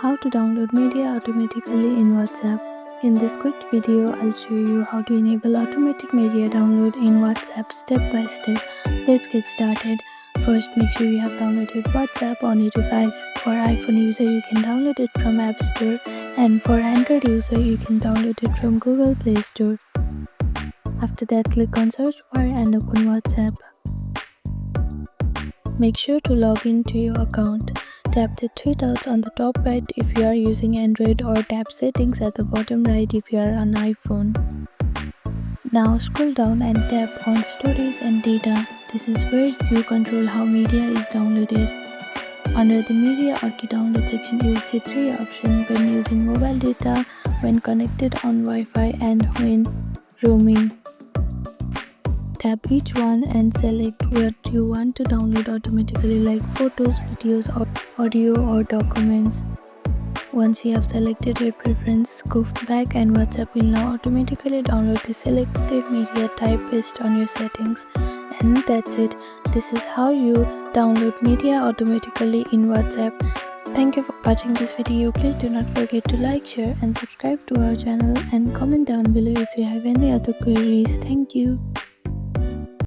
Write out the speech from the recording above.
How to download media automatically in WhatsApp. In this quick video, I'll show you how to enable automatic media download in WhatsApp step by step. Let's get started. First, make sure you have downloaded WhatsApp on your device. For iPhone user, you can download it from App Store, and for Android user, you can download it from Google Play Store. After that, click on search bar and open WhatsApp. Make sure to log into your account. Tap the three dots on the top right if you are using Android, or tap settings at the bottom right if you are on iPhone. Now scroll down and tap on storage and data. This is where you control how media is downloaded. Under the media auto download section, you will see three options: when using mobile data, when connected on Wi-Fi, and when roaming. Tap each one and select what you want to download automatically, like photos, videos, audio or documents. Once you have selected your preference, go back and WhatsApp will now automatically download the selected media type based on your settings. And that's it. This is how you download media automatically in WhatsApp. Thank you for watching this video. Please do not forget to like, share and subscribe to our channel, and comment down below if you have any other queries. Thank you.